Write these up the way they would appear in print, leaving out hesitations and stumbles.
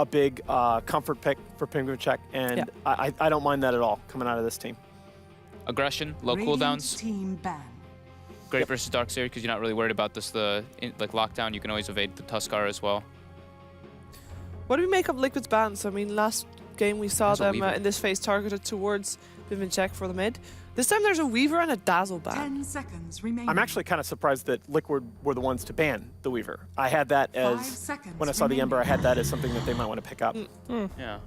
a big comfort pick for Penguin Check, and I don't mind that at all coming out of this team. Aggression, low cooldowns. Team ban. Great versus Darkseer because you're not really worried about this. Like lockdown, you can always evade the Tuskar as well. What do we make of Liquid's bans? I mean, last game we saw There's a them Weaver. in this phase targeted towards Vincere for the mid. This time there's a Weaver and a Dazzle ban. 10 seconds remaining. I'm actually kind of surprised that Liquid were the ones to ban the Weaver. I had that 5 as, seconds when I saw the remaining. Ember, I had that as something that they might want to pick up. Yeah.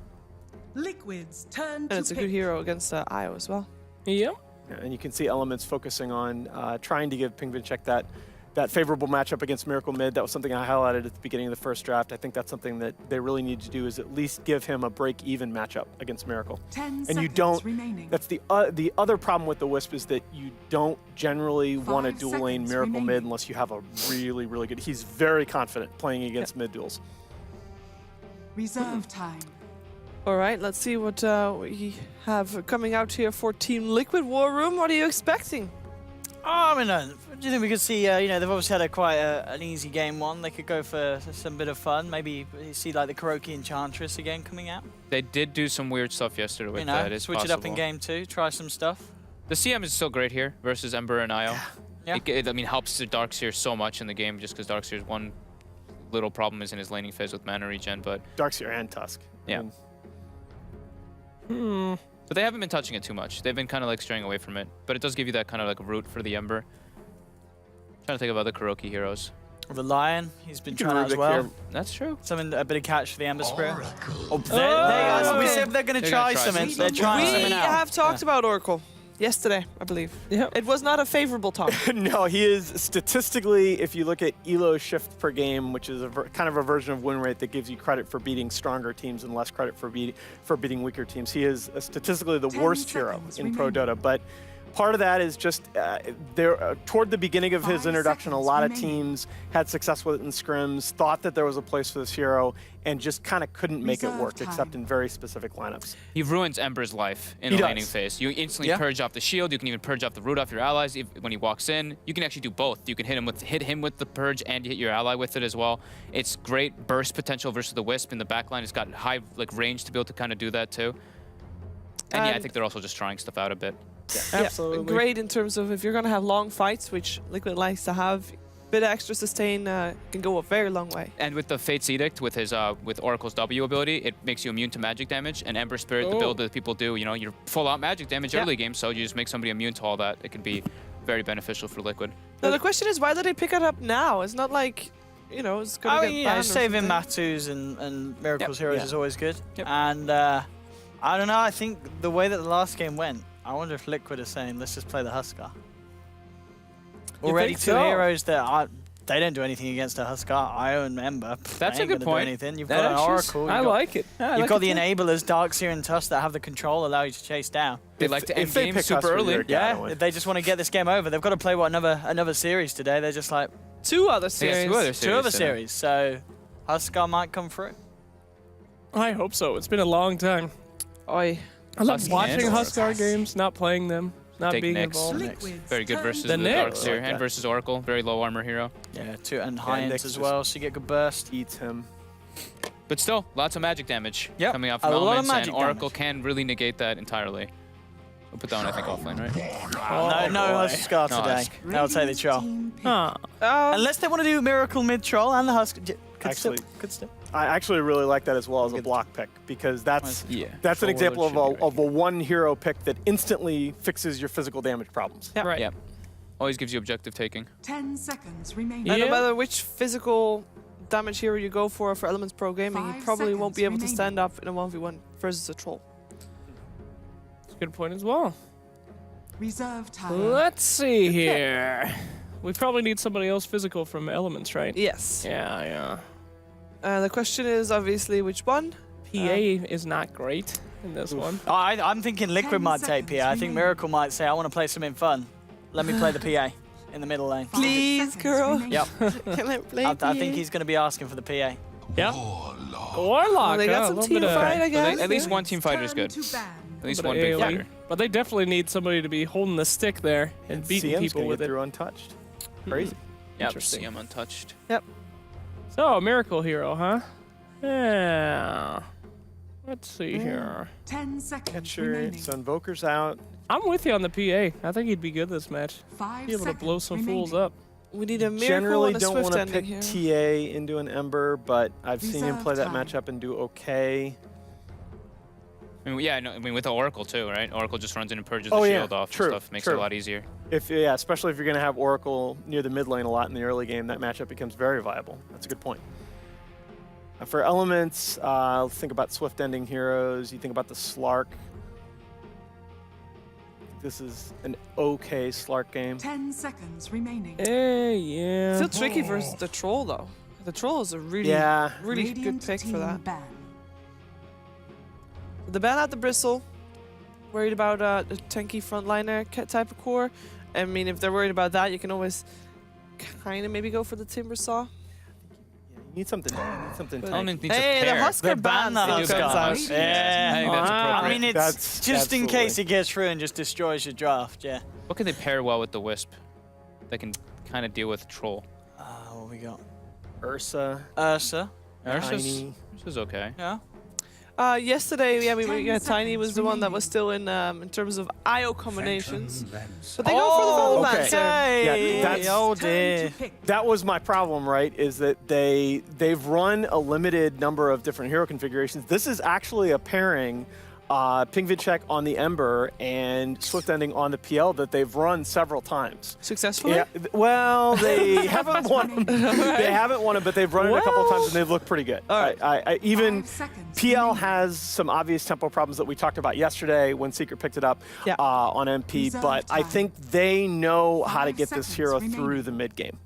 Liquid's turn And to it's a pick. good hero against Io as well. Yep. And you can see Elements focusing on trying to give Penguin Check that favorable matchup against Miracle Mid. That was something I highlighted at the beginning of the first draft. I think that's something that they really need to do, is at least give him a break-even matchup against Miracle. 10 And you seconds don't, remaining. that's the other problem with the Wisp, is that you don't generally want to 5 dual lane seconds Miracle Mid remaining. unless you have a really, really good, he's very confident playing against mid duels. Reserve time. All right, let's see what we have coming out here for Team Liquid War Room. What are you expecting? I mean, do you think we could see, you know, they've obviously had quite an easy game one. They could go for some bit of fun. Maybe see like the Kuroki Enchantress again coming out. They did do some weird stuff yesterday with You know, that. It's switch it up in possible. game two, try some stuff. The CM is still great here versus Ember and Io. Yeah. It, I mean, helps the Darkseer so much in the game just because Darkseer's one little problem is in his laning phase with mana regen, but Darkseer and Tusk. Yeah. But they haven't been touching it too much. They've been kind of like straying away from it, but it does give you that kind of like route for the Ember. Trying to think of other Kuroki heroes. The Lion, he's been You can trying out as Rubik well. here. That's true. A bit of catch for the Ember Spirit. Oh, there we said they're going to They're try gonna try something. something. They're trying We something out. have talked about Oracle yesterday, I believe. Yep. It was not a favorable talk. No, he is statistically, if you look at elo shift per game, which is kind of a version of win rate that gives you credit for beating stronger teams and less credit for beating weaker teams, he is statistically the 10 worst hero seconds in Pro remaining. Dota. But part of that is just toward the beginning of his 5 introduction, a seconds lot of remaining. teams had success with it in scrims, thought that there was a place for this hero, and just kind of couldn't make it Reserve work time. except in very specific lineups. He ruins Ember's life in He the does. laning phase. You instantly Yeah. purge off the shield. You can even purge off the root off your allies when he walks in. You can actually do both. You can hit him with the purge and hit your ally with it as well. It's great burst potential versus the Wisp in the backline. It's got high range to be able to kind of do that too. And yeah, I And- think they're also just trying stuff out a bit. Absolutely. Great in terms of if you're going to have long fights, which Liquid likes to have, bit of extra sustain can go a very long way. And with the Fate's Edict, with his with Oracle's W ability, it makes you immune to magic damage. And Ember Spirit, the build that people do, you know, you're full out magic damage early game, so you just make somebody immune to all that. It can be very beneficial for Liquid. Now the question is, why did they pick it up now? It's not like, you know, it's going to Oh, get yeah, banned or saving something. Matus and Miracle's heroes Yeah. is always good. Yep. And I don't know, I think the way that the last game went, I wonder if Liquid is saying, let's just play the Huskar. Already think two so? heroes that they don't do anything against a Huskar. Io and Ember. That's they a ain't good gonna point. Do anything. You've That got an actually is- Oracle. I like it. You've got the enablers, Darkseer and Tusk, that have the control, allow you to chase down. They like to end if they games pick us super for early. their Yeah, Gadwin. if they just want to get this game over. They've got to play another series today. They're just like Two other series. two other two other today. series. So Huskar might come through. I hope so. It's been a long time. Oi. I love Husky watching and Huskar games, not playing them, not Take being Nyx. involved. Liquid's Very good turn versus to the The Nyx. Darkseer Like and that. versus Oracle. Very low armor hero. Yeah, and high Nyx ends as just- well, so you get good burst. Eats him. But still, lots of magic damage Yep, coming out a from lot of elements, and magic Oracle damage. can really negate that entirely. We'll put that one, I think, offlane, right? No Huskar No today. Husk. They'll take the troll. Team pick. Unless they want to do Miracle mid troll and the Husk. Actually- Could still. I actually really like that as well as a block pick, because that's Yeah. an Troll example should be right of a one hero pick that instantly fixes your physical damage problems. Yeah. Right. Yep. Always gives you objective taking. 10 seconds remaining. And no Yeah. matter which physical damage hero you go for Elements Pro Gaming, you 5 probably won't be seconds able to remaining. stand up in a 1v1 versus a troll. That's a good point as well. Reserve time. Let's see here. We probably need somebody else physical from Elements, right? Yes. Yeah. The question is obviously which one? PA is not great in this one. I'm thinking Liquid 10 might take PA. I think seconds Miracle might say, I want to play something fun. Let me play the PA in the middle lane. 5 Please, seconds girl. remaining. Yep. Can I play I PA? think he's going to be asking for the PA. Yeah. Well, Warlock. they got huh? some A little team bit of- fight, I guess. At least yeah. one team fighter is Turn good. to ban. At least bit of one big AoE. fighter. But they definitely need somebody to be holding the stick there and beating CM's people gonna with get it. through untouched. Crazy. Yep, Interesting. CM untouched. So, Miracle Hero, huh? Yeah. Let's see here. 10 seconds Catcher, remaining. so Invoker's out. I'm with you on the PA. I think he'd be good this match. 5 Be able to seconds blow some fools remaining. up. We need a miracle Generally and a don't swift want to ending pick here. TA into an Ember, but I've seen him Reserve play that time. matchup and do okay. I mean, yeah, no, I mean with the Oracle too, right? Oracle just runs in and purges Oh, the yeah, shield off true, and stuff. Makes it true. a lot easier. Yeah, especially if you're going to have Oracle near the mid lane a lot in the early game, that matchup becomes very viable. That's a good point. For elements, let's think about swift ending heroes. You think about the Slark. This is an okay Slark game. 10 seconds remaining. Hey, yeah. Still tricky versus the troll though. The troll is a really, Yeah. really Radiant good pick for team that. ban. The ban out the bristle. Worried about a tanky frontliner type of core. I mean, if they're worried about that, you can always kind of maybe go for the timber saw. You need something. But- Element needs Hey, a the pair. Husker They banned ban the still Husker. comes out. Yeah. I think that's Wow. appropriate. I mean, it's That's just in case absolutely. it gets through and just destroys your draft, yeah. What can they pair well with the Wisp? They can kind of deal with Troll. What we got? Ursa. Ursa. Tiny. Ursa's okay. Yeah. Yesterday, yeah, 10 Tiny was the one that was seconds still in terms of IO combinations. But they go for the okay. Vandal Okay. Yeah, that's- oh Turn dear. to pick. That was my problem, right? Is that they've run a limited number of different hero configurations. This is actually a pairing, Pingvid check on the Ember and Swift Ending on the PL that they've run several times. Successfully? Yeah, well, they haven't won. They haven't won it, but they've run it a couple of times and they've looked pretty good. All right. I even 5 seconds PL remaining. has some obvious tempo problems that we talked about yesterday when Secret picked it up Yeah. on MP, Reserve but I time. think they know how to 5 get this seconds hero remaining. through the mid game.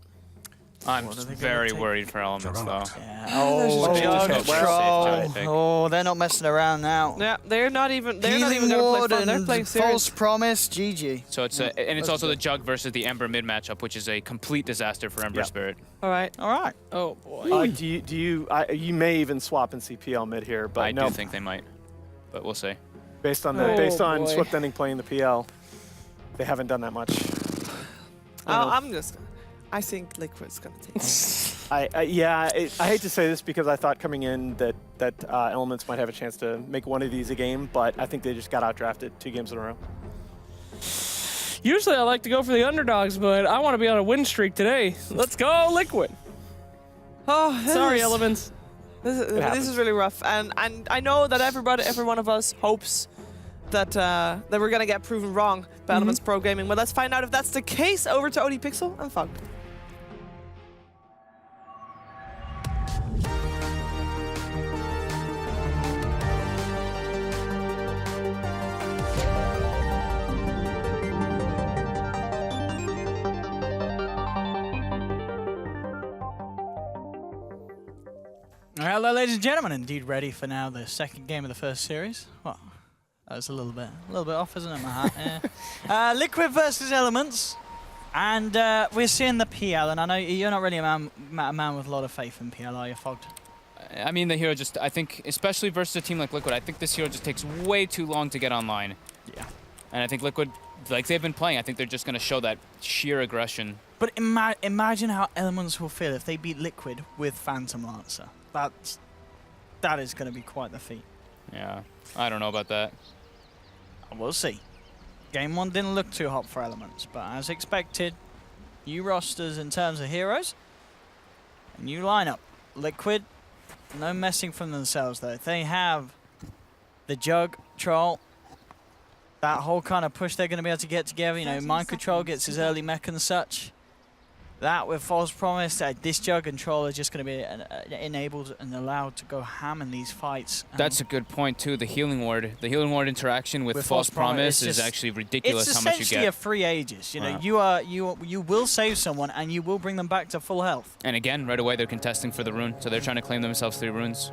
I'm What are they gonna very take? worried for Elements though. Yeah. Oh, Oh, Jug just Troll. hope safe, I think. Oh, they're not messing around now. Yeah, they're not even going Healing to play Ward fun. They're and playing False serious. Promise, GG. So it's and it's also the Jug versus the Ember mid matchup, which is a complete disaster for Ember Yeah. Spirit. All right. All right. Oh, boy. You may even swap in CPL mid here, but I no, do think they might, but we'll see. based on Oh, based on boy. Swift Ending playing the PL, they haven't done that much. I think Liquid's going to take it. I hate to say this because I thought coming in that Elements might have a chance to make one of these a game, but I think they just got outdrafted 2 games in a row. Usually I like to go for the underdogs, but I want to be on a win streak today. Let's go, Liquid. Oh, Sorry, Elements. This happens. is really rough, and I know that every one of us hopes that that we're gonna get proven wrong by Elements Pro Gaming. But let's find out if that's the case. Over to OD Pixel and Funk. Hello, ladies and gentlemen. Indeed, ready for now the second game of the first series. Well, that was a little bit off, isn't it, my hat? Yeah. Liquid versus Elements, and we're seeing the PL. And I know you're not really a man with a lot of faith in PL, are you, Fogged? I mean, the hero just, I think, especially versus a team like Liquid, I think this hero just takes way too long to get online. Yeah. And I think Liquid, like they've been playing, I think they're just going to show that sheer aggression. But imagine how Elements will feel if they beat Liquid with Phantom Lancer. That is going to be quite the feat. Yeah, I don't know about that. We'll see. Game 1 didn't look too hot for Elements, but as expected, new rosters in terms of heroes, a new lineup. Liquid, no messing from themselves though. They have the Jug, Troll, that whole kind of push they're going to be able to get together. You know, 30 Mind Control seconds gets to his go. early mech and such. That with False Promise, this Jug and Troll are just going to be enabled and allowed to go ham in these fights. And That's a good point too. The Healing Ward interaction with, With False False Promise, Promise it's is just- actually ridiculous it's how much you essentially a get. free Aegis. You know, Wow. you will save someone and you will bring them back to full health. And again, right away they're contesting for the rune, so they're trying to claim themselves 3 runes.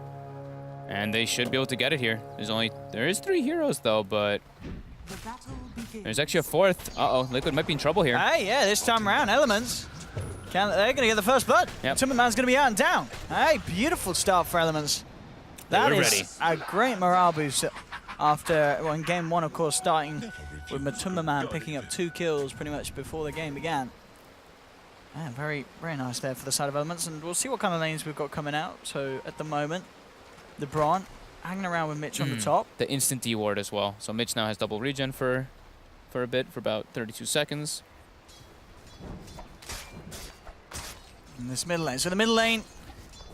And they should be able to get it here. There is 3 heroes though, but The battle begins. there's actually a 4th. Uh-oh, Liquid might be in trouble here. Hey, yeah, this time around, Elements. They're going to get the first blood. Yep. Timberman's going to be out and down. Hey, beautiful start for Elements. That were is a great morale boost after, well, in game 1, of course, starting with Matumbaman picking up 2 kills pretty much before the game began. Yeah, very, very nice there for the side of Elements, and we'll see what kind of lanes we've got coming out. So at the moment, LeBron hanging around with Mitch on the top. The instant D ward as well. So Mitch now has double regen for a bit, for about 32 seconds. In this middle lane. So the middle lane,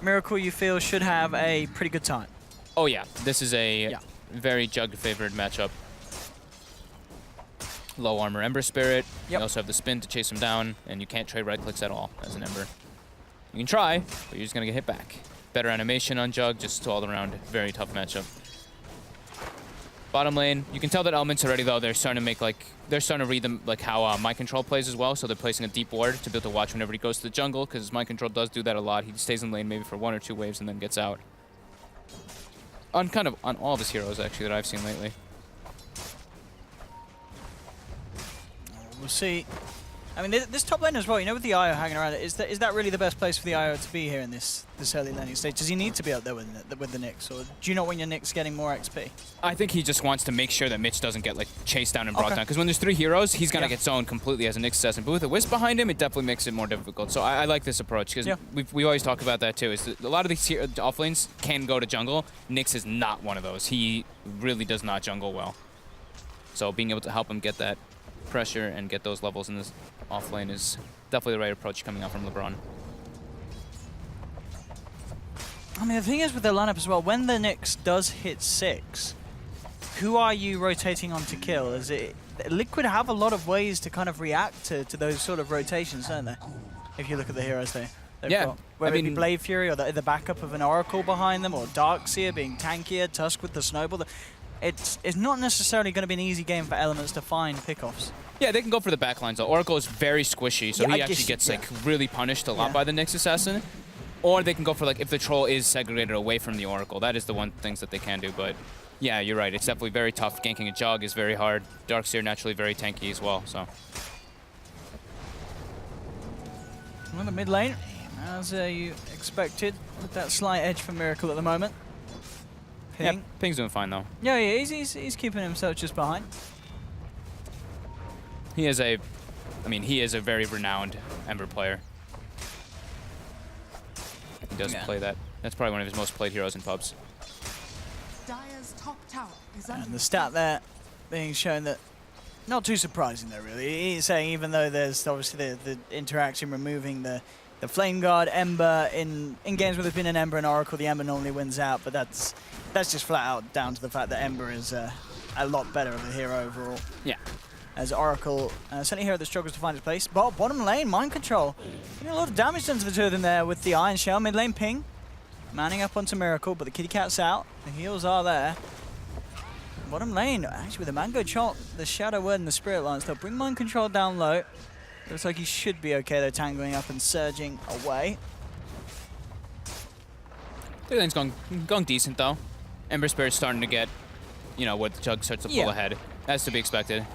Miracle, you feel, should have a pretty good time. Oh yeah, this is a very Jug favored matchup. Low armor Ember Spirit. You also have the spin to chase him down, and you can't trade right clicks at all as an Ember. You can try, but you're just gonna get hit back. Better animation on Jug, just all around very tough matchup. Bottom lane, you can tell that Elements already though, they're starting to read them like how Mind Control plays as well, so they're placing a deep ward to be able to watch whenever he goes to the jungle, because Mind Control does do that a lot. He stays in lane maybe for 1 or 2 waves and then gets out. On all of his heroes actually that I've seen lately. We'll see. I mean, this top lane as well, you know, with the IO hanging around it, is that really the best place for the IO to be here in this early laning stage? Does he need to be up there with the Nyx, or do you not want your Nyx getting more XP? I think he just wants to make sure that Mitch doesn't get like chased down and brought down, because when there's 3 heroes, he's gonna get zoned completely as a Nyx assassin. But with a Wisp behind him, it definitely makes it more difficult. So I like this approach, because we always talk about that too. Is that a lot of these offlanes can go to jungle. Nyx is not one of those. He really does not jungle well. So being able to help him get that pressure and get those levels in this offlane is definitely the right approach coming out from LeBron. I mean, the thing is with their lineup as well, when the Nyx does hit 6, who are you rotating on to kill? Is it Liquid have a lot of ways to kind of react to those sort of rotations, don't they? If you look at the heroes they've got. Whether it be Blade Fury or the backup of an Oracle behind them, or Darkseer being tankier, Tusk with the Snowball. It's not necessarily going to be an easy game for Elements to find pickoffs. Yeah, they can go for the backlines though. Oracle is very squishy, so he actually gets like really punished a lot by the Nyx assassin. Or they can go for like if the troll is segregated away from the Oracle. That is the one things that they can do. But yeah, you're right. It's definitely very tough. Ganking a Jug is very hard. Darkseer naturally very tanky as well. So. Well, the mid lane, as you expected, with that slight edge for Miracle at the moment. Ping. Yeah, Ping's doing fine though. Yeah, he's keeping himself just behind. He is a very renowned Ember player. He does play that. That's probably one of his most played heroes in pubs. Dire's top tower is under And the stat there being shown that, not too surprising though really. He's saying even though there's obviously the interaction removing the Flame Guard, Ember, in games where there's been an Ember and Oracle, the Ember normally wins out, but that's just flat out down to the fact that Ember is a lot better of a hero overall. Yeah. As Oracle, certainly a hero that struggles to find his place. But bottom lane, Mind Control. Getting a lot of damage done to the two of them there with the Iron Shell. Mid lane Ping. Manning up onto Miracle, but the Kitty Cat's out. The heals are there. Bottom lane, actually with the Mango Chop, the Shadow Word and the Spirit Lance, they'll bring Mind Control down low. Looks like he should be okay though, tangling up and surging away. The lane's going decent though. Ember Spirit's starting to get, you know, where the Jug starts to pull ahead. That's to be expected.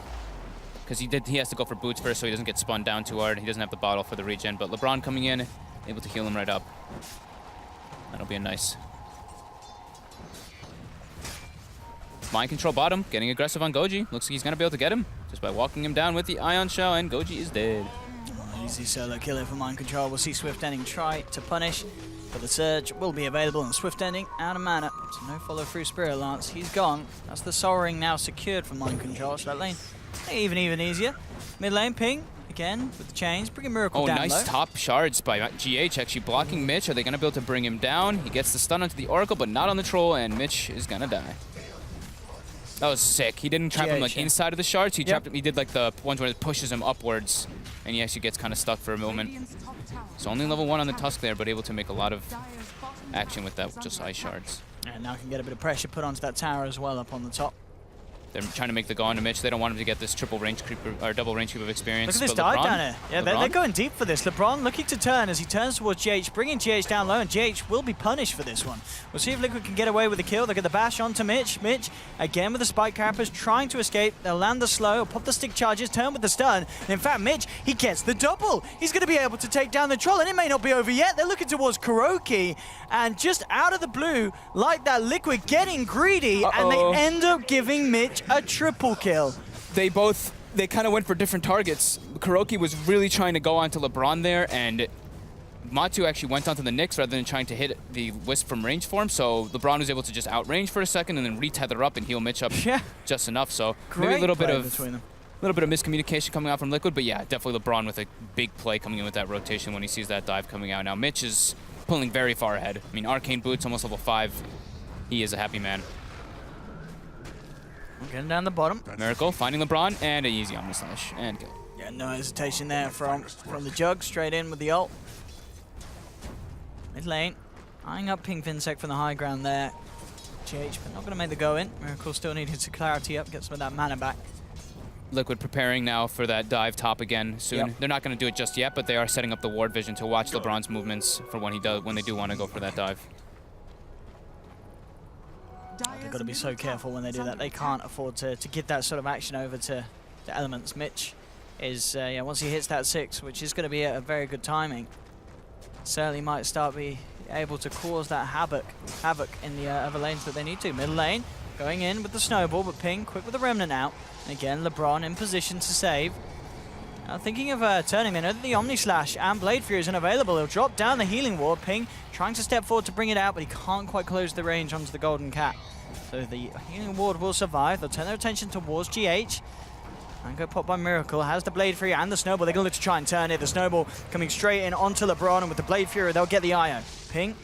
Because he has to go for boots first so he doesn't get spun down too hard. He doesn't have the bottle for the regen, but LeBron coming in, able to heal him right up. That'll be a nice. Mind Control bottom, getting aggressive on Goji. Looks like he's going to be able to get him just by walking him down with the Ion Shell, and Goji is dead. Easy solo killer for Mind Control. We'll see Swift Ending try to punish, but the Surge will be available, and Swift Ending out of mana. So no follow through Spirit Lance. He's gone. That's the Soul Ring now secured for Mind Control. So that lane even easier. Mid lane Ping again with the chains, bringing Miracle down. Oh, nice low. top shards by GH, actually blocking Mitch. Are they going to be able to bring him down? He gets the stun onto the Oracle, but not on the Troll, and Mitch is going to die. That was sick. He didn't trap him like inside of the shards. He trapped him. He did like the ones where it pushes him upwards, and he actually gets kind of stuck for a moment. So only level 1 on the Tusk there, but able to make a lot of action with that, just ice shards. And now can get a bit of pressure put onto that tower as well up on the top. They're trying to make the go onto Mitch. They don't want him to get this triple range creep or double range creep of experience. Look at this dive down here. Yeah, they're going deep for this. LeBron looking to turn as he turns towards GH, bringing GH down low, and GH will be punished for this one. We'll see if Liquid can get away with the kill. They get the bash onto Mitch. Mitch, again with the spike carapace, trying to escape. They'll land the slow, pop the stick charges, turn with the stun. And in fact, Mitch, he gets the double. He's going to be able to take down the Troll, and it may not be over yet. They're looking towards Kuroki, and just out of the blue, like that, Liquid getting greedy, and they end up giving Mitch a triple kill. They kind of went for different targets. Kuroki was really trying to go onto LeBron there, and Matu actually went onto the Nyx rather than trying to hit the Wisp from range for him, so LeBron was able to just outrange for a second and then re-tether up and heal Mitch up just enough. So maybe a little bit of miscommunication coming out from Liquid, but yeah, definitely LeBron with a big play coming in with that rotation when he sees that dive coming out. Now Mitch is pulling very far ahead. I mean, Arcane Boots, almost level 5. He is a happy man. Getting down the bottom. Miracle finding LeBron and an easy Omni Slash and kill. Yeah, no hesitation there from the Jug, straight in with the ult. Mid lane, eyeing up Pink Vincere from the high ground there. GH, but not going to make the go in. Miracle still needed to clarity up, get some of that mana back. Liquid preparing now for that dive top again soon. Yep. They're not going to do it just yet, but they are setting up the ward vision to watch LeBron's movements for when they do want to go for that dive. They've got to be so careful when they do that. They can't afford to give that sort of action over to Elements. Mitch is, once he hits that 6, which is going to be a very good timing, certainly might be able to cause that havoc in the other lanes that they need to. Middle lane, going in with the snowball, but Ping quick with the remnant out. And again, LeBron in position to save. Now thinking of turning in, the Omni Slash and Blade Fury is unavailable. He'll drop down the healing ward. Ping trying to step forward to bring it out, but he can't quite close the range onto the Golden Cat. So the healing ward will survive. They'll turn their attention towards GH. And go pop by Miracle. Has the Blade Fury and the Snowball. They're going to look to try and turn it. The Snowball coming straight in onto LeBron, and with the Blade Fury, they'll get the IO. Ping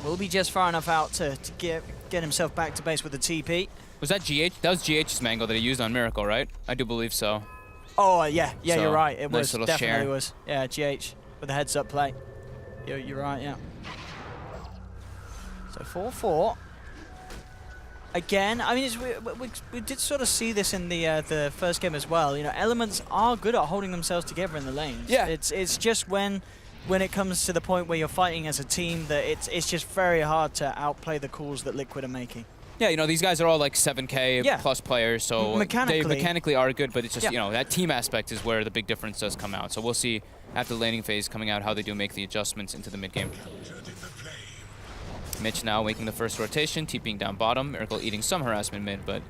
will be just far enough out to get himself back to base with the TP. Was that GH? That was GH's mango that he used on Miracle, right? I do believe so. Oh, yeah, So, you're right. It nice was, little definitely share. was. Yeah, GH with a heads-up play. You're right, yeah. So 4-4. Again, I mean, we did sort of see this in the first game as well. You know, Elements are good at holding themselves together in the lanes. Yeah. It's just when it comes to the point where you're fighting as a team that it's just very hard to outplay the calls that Liquid are making. Yeah, you know, these guys are all like 7K plus players, so they mechanically are good, but it's just, you know, that team aspect is where the big difference does come out. So we'll see after the laning phase coming out how they do make the adjustments into the mid game. Mitch now making the first rotation, TPing down bottom. Miracle eating some harassment mid, but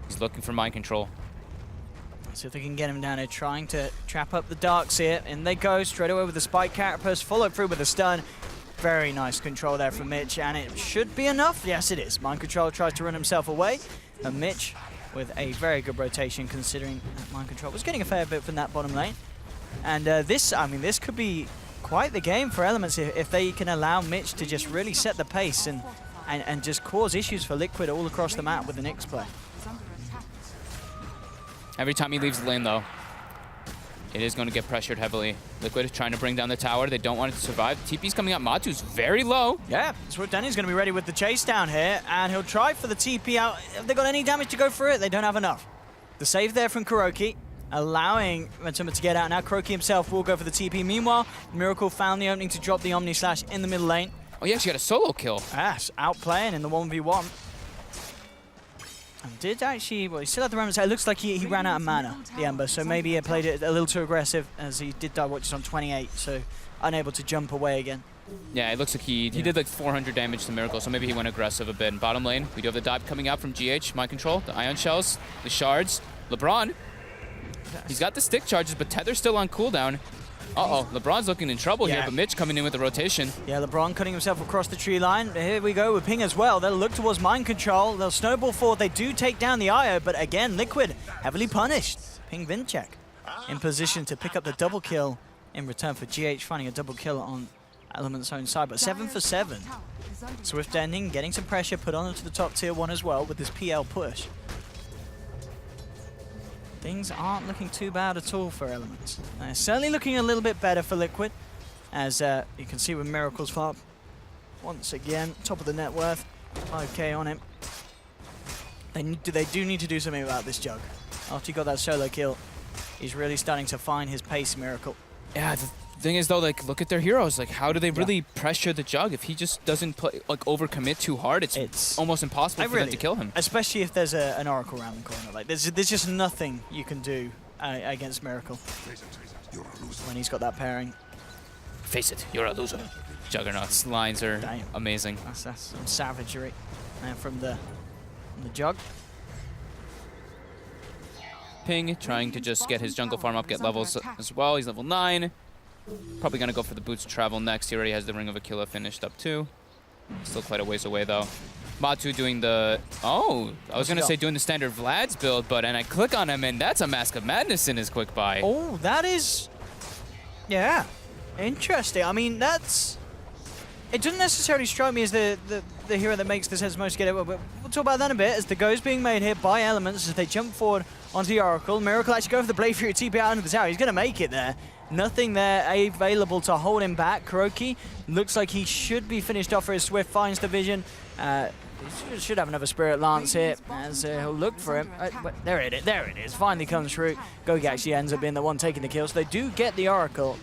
he's looking for mind control. See if they can get him down here, trying to trap up the darks here. In they go, straight away with the spike carapace, followed through with a stun. Very nice control there from Mitch, and it should be enough. Yes, it is. Mind Control tries to run himself away, and Mitch with a very good rotation, considering that Mind Control was getting a fair bit from that bottom lane. And this could be quite the game for Elements if they can allow Mitch to just really set the pace and just cause issues for Liquid all across the map with the Nyx play. Every time he leaves the lane, though, it is going to get pressured heavily. Liquid trying to bring down the tower. They don't want it to survive. TP's coming up. Matu's very low. Yeah, Swift Danny's going to be ready with the chase down here, and he'll try for the TP out. Have they got any damage to go through it? They don't have enough. The save there from Kuroki, allowing Matuma to get out. Now Kuroki himself will go for the TP. Meanwhile, Miracle found the opening to drop the Omni Slash in the middle lane. Oh, he actually got a solo kill. Yes, outplaying in the 1v1. And did actually, well, he still had the remnants. It looks like he ran out of mana, the Ember, so maybe he played it a little too aggressive, as he did die watches on 28, so unable to jump away again. Yeah, it looks like he did like 400 damage to Miracle, so maybe he went aggressive a bit. In bottom lane, we do have the dive coming out from GH, Mind Control, the Ion Shells, the Shards. LeBron, he's got the stick charges, but Tether's still on cooldown. Uh-oh, LeBron's looking in trouble here, but Mitch coming in with the rotation. Yeah, LeBron cutting himself across the tree line. Here we go with Ping as well. They'll look towards Mind Control. They'll snowball forward. They do take down the IO, but again, Liquid heavily punished. Ping Vincere in position to pick up the double kill in return for GH finding a double kill on Element's own side, but 7 for 7. Swift Ending getting some pressure put on into the top tier 1 as well with this PL push. Things aren't looking too bad at all for Elements. Certainly looking a little bit better for Liquid, as you can see with Miracle's farm. Once again, top of the net worth, 5k on him. They do need to do something about this Jug. After he got that solo kill, he's really starting to find his pace, Miracle. Yeah, the thing is though, like, look at their heroes. Like, how do they really pressure the Jug? If he just doesn't play, like, overcommit too hard, it's almost impossible for them to kill him. Especially if there's an Oracle around the corner. Like, there's just nothing you can do against Miracle when he's got that pairing. Face it, you're a loser. Juggernaut's lines are amazing. That's some savagery from the Jug. Ping trying to just get his jungle farm up, get levels as well. He's level 9. Probably going to go for the boots of travel next. He already has the Ring of Aquila finished up too. Still quite a ways away though. Matu doing the... Oh, I was going to say doing the standard Vlad's build, and I click on him, and that's a Mask of Madness in his quick buy. Oh, that is... Yeah. Interesting. I mean, that's... It doesn't necessarily strike me as the hero that makes the sense most to get it, but we'll talk about that in a bit as the go is being made here by Elements as they jump forward onto the Oracle. Miracle actually going for the Blade Fury TP out into the tower. He's going to make it there. Nothing there available to hold him back. Kuroki looks like he should be finished off for his Swift, finds the vision. He should have another Spirit Lance here as he'll look for him. But there it is, finally comes through. Gogi actually ends up being the one taking the kill, so they do get the Oracle.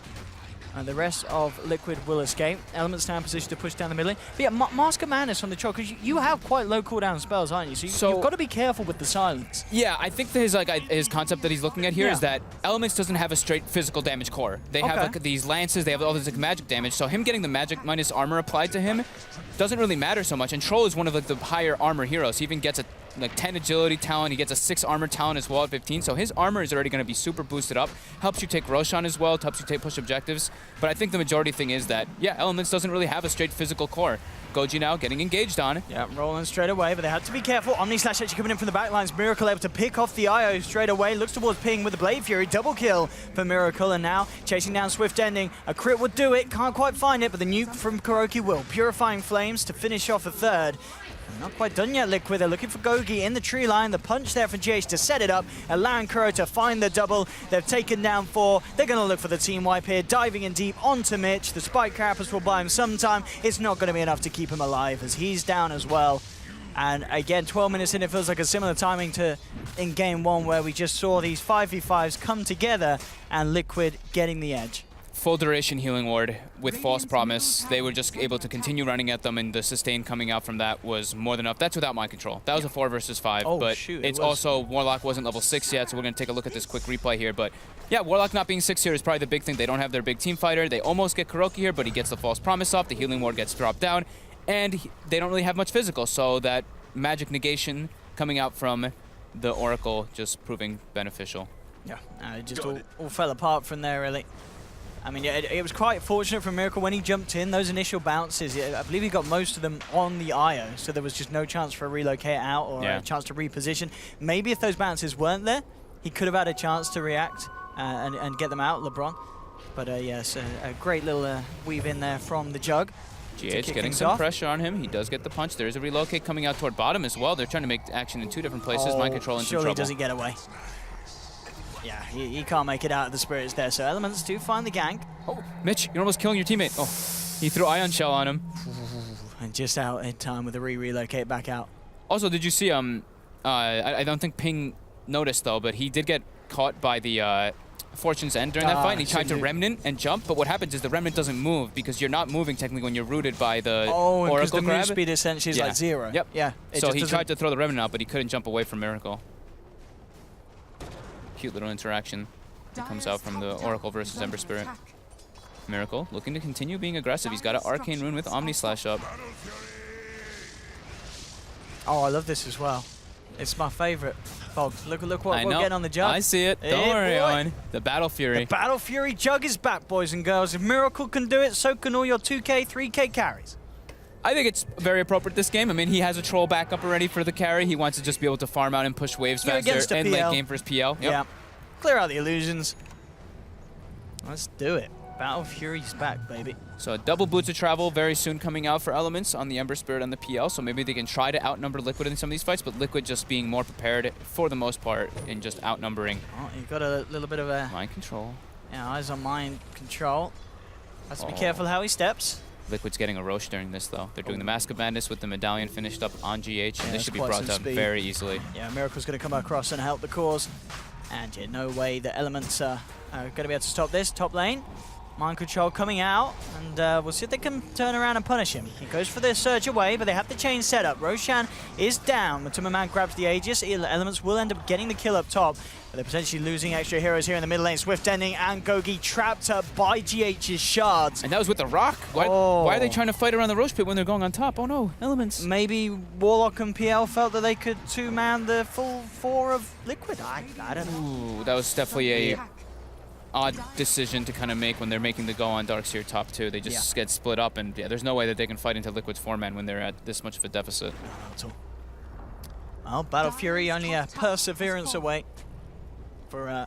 And the rest of Liquid will escape. Elements now in position to push down the middle lane. But yeah, Mask of Madness on the Chok, because you have quite low cooldown spells, aren't you? So you've got to be careful with the silence. Yeah, I think that his concept that he's looking at here is that Elements doesn't have a straight physical damage core. They have like these lances, they have all this like magic damage, so him getting the magic minus armor applied to him doesn't really matter so much. And Troll is one of like the higher armor heroes. He even gets a 10 agility talent, he gets a 6 armor talent as well at 15, so his armor is already going to be super boosted up. Helps you take Roshan as well, helps you push objectives. But I think the majority thing is that, yeah, Elements doesn't really have a straight physical core. Goji now getting engaged on. Yeah, rolling straight away, but they had to be careful. Omni Slash actually coming in from the backlines. Miracle able to pick off the IO straight away. Looks towards Ping with the Blade Fury. Double kill for Miracle, and now chasing down Swift Ending. A crit would do it. Can't quite find it, but the nuke from Kuroki will. Purifying Flames to finish off a third. Not quite done yet, Liquid. They're looking for Gogi in the tree line. The punch there for GH to set it up, allowing Kuro to find the double. They've taken down 4. They're going to look for the team wipe here, diving in deep onto Mitch. The Spike Carapace will buy him some time. It's not going to be enough to keep him alive as he's down as well. And again, 12 minutes in, it feels like a similar timing to in Game 1 where we just saw these 5v5s come together and Liquid getting the edge. Full duration healing ward with False Promise. They were just able to continue running at them, and the sustain coming out from that was more than enough. That's without mind control. That was a 4 versus 5, but it's also Warlock wasn't level 6 yet, so we're going to take a look at this quick replay here. But yeah, Warlock not being 6 here is probably the big thing. They don't have their big team fighter. They almost get Kuroki here, but he gets the False Promise off. The healing ward gets dropped down, and they don't really have much physical, so that magic negation coming out from the Oracle just proving beneficial. Yeah, it just all fell apart from there, really. I mean, yeah, it was quite fortunate for Miracle when he jumped in. Those initial bounces, I believe he got most of them on the IO, so there was just no chance for a relocate out or a chance to reposition. Maybe if those bounces weren't there, he could have had a chance to react and get them out, LeBron. But yes, a great little weave in there from the Jug. GH getting some pressure on him. He does get the punch. There is a relocate coming out toward bottom as well. They're trying to make action in 2 different places. Mind control into trouble. Surely doesn't get away. Yeah, he can't make it out of the spirits there, so Elements do find the gank. Oh, Mitch, you're almost killing your teammate. Oh, he threw Ion Shell on him. And just out in time with a relocate back out. Also, did you see, I don't think Ping noticed though, but he did get caught by the Fortune's End during that fight, and he tried to Remnant and jump, but what happens is the Remnant doesn't move because you're not moving technically when you're rooted by the Oracle because the grab. move speed essentially is like 0. Yep. Yeah. So he tried to throw the Remnant out, but he couldn't jump away from Miracle. Cute little interaction that comes out from the Oracle versus Ember Spirit. Miracle looking to continue being aggressive. He's got an Arcane Rune with Omni Slash up. Oh, I love this as well. It's my favorite. Fog, look what we're getting on the Jug. I see it. Don't worry, Owen. The Battle Fury. The Battle Fury Jug is back, boys and girls. If Miracle can do it, so can all your 2K, 3K carries. I think it's very appropriate this game. I mean, he has a Troll backup already for the carry. He wants to just be able to farm out and push waves faster and late game for his PL. Yep. Yeah. Clear out the illusions. Let's do it. Battle Fury's back, baby. So a double Boots of Travel very soon coming out for Elements on the Ember Spirit and the PL. So maybe they can try to outnumber Liquid in some of these fights, but Liquid just being more prepared for the most part in just outnumbering. Oh, you've got a little bit of a... Mind control. Yeah, eyes on mind control. Has to be careful how he steps. Liquid's getting a Roche during this, though. They're doing the Mask of Madness with the Medallion finished up on GH. Yeah, this should be brought down very easily. Yeah, Miracle's going to come across and help the cause. And yeah, no way the Elements are going to be able to stop this. Top lane, Mind Control coming out, and we'll see if they can turn around and punish him. He goes for the surge away, but they have the chain set up. Roshan is down. Matuma Man grabs the Aegis. Elements will end up getting the kill up top, but they're potentially losing extra heroes here in the middle lane. Swift Ending and Gogi trapped up by GH's shards. And that was with the Rock? Why are they trying to fight around the Roche Pit when they're going on top? Oh no, Elements. Maybe Warlock and PL felt that they could two-man the full 4 of Liquid. I don't know. Ooh, that was definitely a odd decision to kind of make when they're making the go on Darkseer top 2. They just get split up, and there's no way that they can fight into Liquid's 4-man when they're at this much of a deficit. Not at all. Well, Battle Fury only a perseverance away for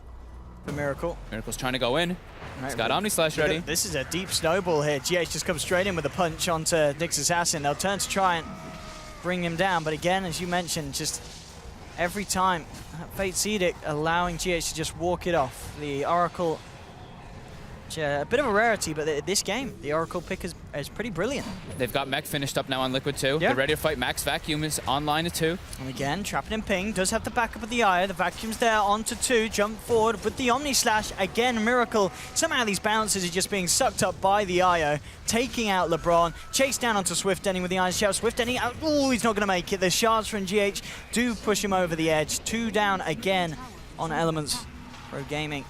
Miracle. Miracle's trying to go in. Right, He's got Omni Slash ready. This is a deep snowball here. GH just comes straight in with a punch onto Nyx Assassin. They'll turn to try and bring him down, but again, as you mentioned, just every time, Fate's Edict allowing GH to just walk it off. The Oracle, a bit of a rarity, but this game, the Oracle pick is pretty brilliant. They've got Mech finished up now on Liquid too. Yeah. They're ready to fight. Max Vacuum is online at 2. And again, trapping in ping, does have the backup of the Eye. The Vacuum's there onto 2, jump forward with the Omni Slash. Again, Miracle. Somehow these bounces are just being sucked up by the IO, taking out LeBron. Chase down onto Swift Ending with the Iron Shell. Swift Ending out. Oh, he's not going to make it. The shards from GH do push him over the edge. 2 down again on Elements Pro Gaming.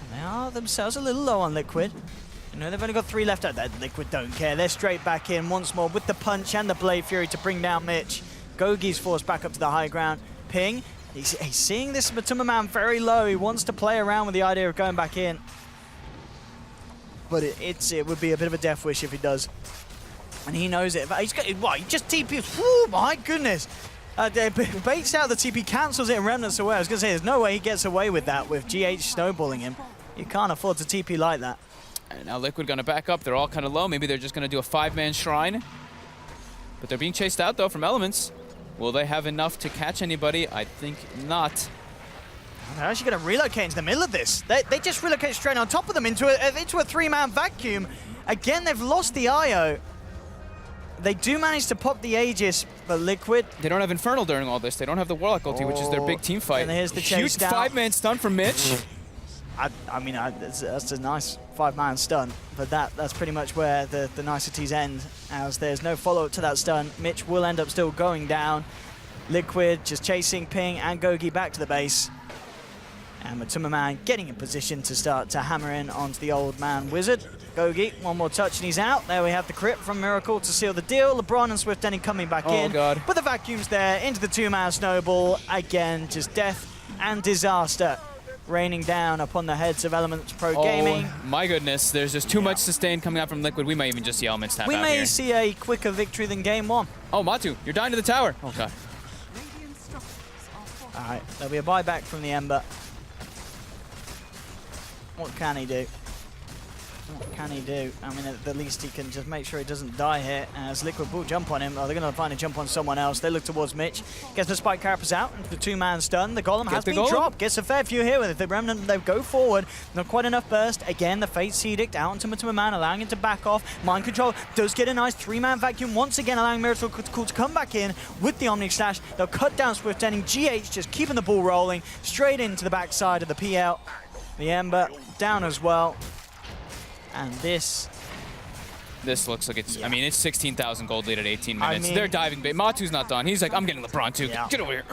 And they are themselves a little low on Liquid. You know, they've only got 3 left. That Liquid don't care. They're straight back in once more with the punch and the Blade Fury to bring down Mitch. Gogi's forced back up to the high ground. Ping, he's seeing this Matuma man very low. He wants to play around with the idea of going back in. But it would be a bit of a death wish if he does. And he knows it. He's got, what, he just TPs. Oh my goodness. Baits out the TP, cancels it, and Remnants away. I was going to say, there's no way he gets away with that with GH snowballing him. You can't afford to TP like that. And now Liquid going to back up. They're all kind of low. Maybe they're just going to do a 5-man shrine. But they're being chased out, though, from Elements. Will they have enough to catch anybody? I think not. They're actually going to relocate into the middle of this. They just relocate straight on top of them into a 3-man vacuum. Again, they've lost the IO. They do manage to pop the Aegis, but Liquid... They don't have Infernal during all this. They don't have the Warlock ulti, which is their big team fight. And here's the chase Huge down. 5-man stun from Mitch. I mean, that's a nice 5-man stun, but that's pretty much where the niceties end, as there's no follow-up to that stun. Mitch will end up still going down. Liquid just chasing Ping and Gogi back to the base. And Matuma Man getting in position to start to hammer in onto the old man Wizard. Gogi, one more touch and he's out. There we have the crit from Miracle to seal the deal. LeBron and Swift Ending coming back in. God. But the vacuum's there into the 2-man snowball. Again, just death and disaster raining down upon the heads of Elements Pro Gaming. Oh my goodness, there's just too much sustain coming out from Liquid. We might even just see Elements tap out We may here. see a quicker victory than game 1. Oh, Matu, you're dying to the tower. Oh, God. Radiant structures are All right, there'll be a buyback from the Ember. What can he do? What can he do? I mean, at the least he can just make sure he doesn't die here. As Liquid will jump on him. Oh, they're going to find a jump on someone else. They look towards Mitch. Gets the Spike Carapace out into the 2-man stun. The Golem has been dropped. Gets a fair few here with the Remnant. They go forward. Not quite enough burst. Again, the Fate's Edict out onto Matuma Man, allowing him to back off. Mind Control does get a nice 3-man vacuum once again, allowing Miracle to come back in with the Omni Slash. They'll cut down Swift Ending. GH just keeping the ball rolling straight into the backside of the PL. The Ember down as well. And this looks like it's, I mean, it's 16,000 gold lead at 18 minutes. I mean, they're diving bait. Matu's not done. He's like, I'm getting LeBron too. Yeah. Get over here.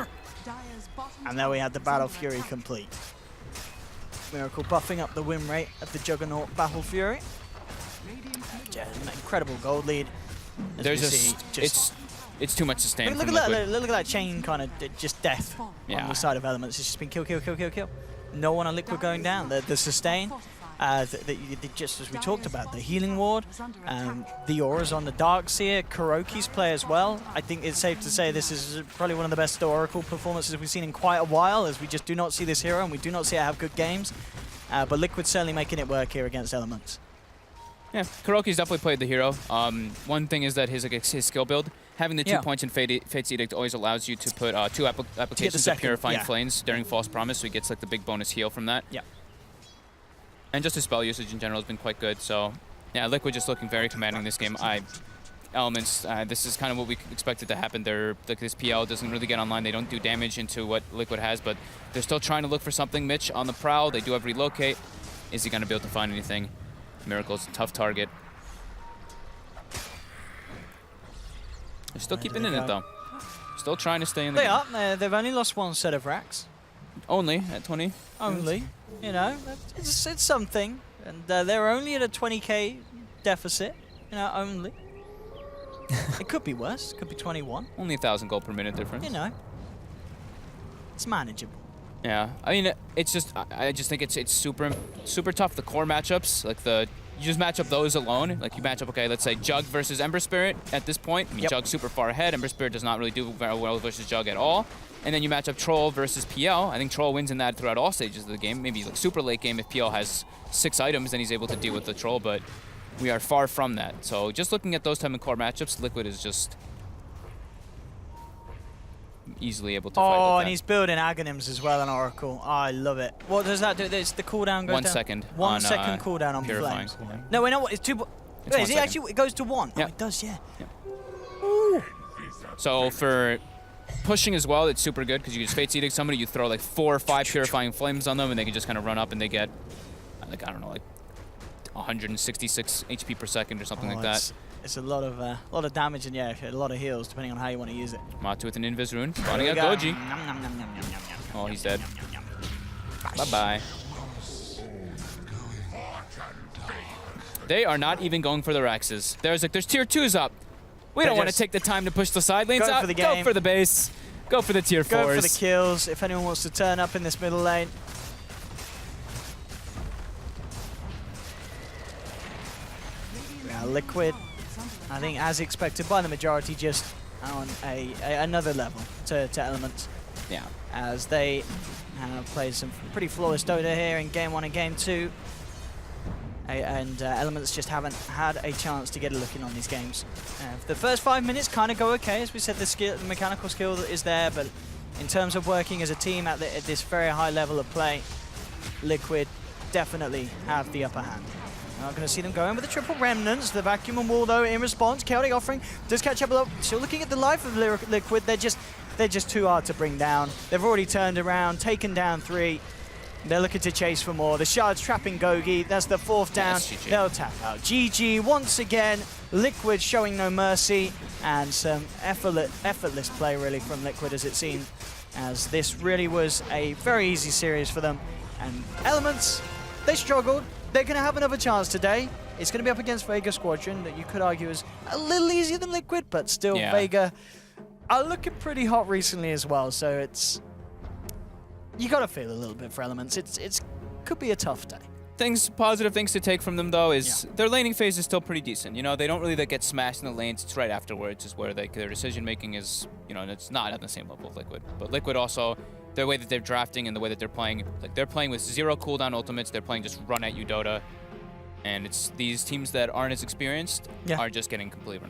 Dire's bottom And there we had the Battle Fury complete. Miracle buffing up the win rate of the Juggernaut Battle Fury. Incredible gold lead. As There's we just, see, it's too much sustain look from at Liquid. that! Look at that chain, kind of just death Yeah. on the side of Elements. It's just been kill, kill, kill, kill, kill. No one on Liquid going down. The sustain, just as we talked about, the healing ward, the auras on the Darkseer, Kuroki's play as well. I think it's safe to say this is probably one of the best Oracle performances we've seen in quite a while, as we just do not see this hero and we do not see her have good games. But Liquid's certainly making it work here against Elements. Yeah, Kuroki's definitely played the hero. One thing is that his skill build, having the 2 Yeah. points in Fate's Edict always allows you to put 2 applications of second, Purifying yeah. Flames during False Promise, so he gets like the big bonus heal from that. Yeah. And just his spell usage in general has been quite good, so yeah, Liquid just looking very commanding this game. Elements, this is kind of what we expected to happen. This PL doesn't really get online. They don't do damage into what Liquid has, but they're still trying to look for something. Mitch on the prowl. They do have relocate. Is he going to be able to find anything? Miracle's a tough target. They're still keeping in it, though. Still trying to stay in the game. They are. They've only lost 1 set of racks. Only at 20. Only. You know, it's something. And they're only at a 20k deficit. You know, only. It could be worse. It could be 21. Only 1,000 gold per minute difference. You know. It's manageable. Yeah, I mean, it's just I just think it's super tough. The core matchups, like you just match up those alone. Like you match up, okay, let's say Jug versus Ember Spirit at this point. I mean, Jug's super far ahead. Ember Spirit does not really do very well versus Jug at all. And then you match up Troll versus PL. I think Troll wins in that throughout all stages of the game. Maybe like super late game if PL has 6 items, then he's able to deal with the Troll. But we are far from that. So just looking at those type of core matchups, Liquid is just easily able to fight with Oh, that. and he's building Aghanims as well on Oracle. Oh, I love it. What does that do? It's the cooldown goes 1 down. second. 1 on, second cooldown on purifying Flames. cooldown. No, wait, no, it's 2. It's Wait, 1 is it second. actually? It goes to 1. Yeah. Oh, it does, yeah. So for pushing as well, it's super good because you just Fate's Edict somebody, you throw like 4 or 5 Purifying Flames on them, and they can just kind of run up and they get, like, I don't know, like 166 HP per second or something like that. It's a lot of damage and yeah, a lot of heals depending on how you want to use it. Matu with an Invis Rune, spawning There out we go. Goji. Nom, nom, nom, nom, nom, nom, nom. Oh, he's dead. Nom, nom, nom. Bye-bye. They are not even going for the Rexes. There's tier 2s up. We don't want to take the time to push the side lanes Go out. for the Go game. for the base. Go for the tier 4s. Go for the kills if anyone wants to turn up in this middle lane. Yeah, Liquid, I think as expected by the majority, just on another level to Elements. Yeah. As they played some pretty flawless Dota here in Game 1 and Game 2. And Elements just haven't had a chance to get a look in on these games. The first 5 minutes kind of go okay. As we said, the mechanical skill is there, but in terms of working as a team at this very high level of play, Liquid definitely have the upper hand. We're not going to see them going with the triple remnants. The vacuum and wall, though, in response, Chaotic Offering does catch up. So looking at the life of Liquid, they're just too hard to bring down. They've already turned around, taken down 3. They're looking to chase for more. The Shard's trapping Gogi. That's the 4th down. Yes, GG. They'll tap out. GG once again. Liquid showing no mercy. And some effortless play, really, from Liquid, as it seemed. As this really was a very easy series for them. And Elements, they struggled. They're going to have another chance today. It's going to be up against Vega Squadron, that you could argue is a little easier than Liquid, but still, Yeah. Vega are looking pretty hot recently as well. So it's... You got to feel a little bit for Elements. It's could be a tough day. Positive things to take from them, though, is their laning phase is still pretty decent. You know, they don't really get smashed in the lanes. It's right afterwards is where their decision-making is, you know, and it's not at the same level of Liquid. But Liquid also, the way that they're drafting and the way that they're playing, like they're playing with 0 cooldown ultimates. They're playing just run at you Dota. And it's these teams that aren't as experienced are just getting completely run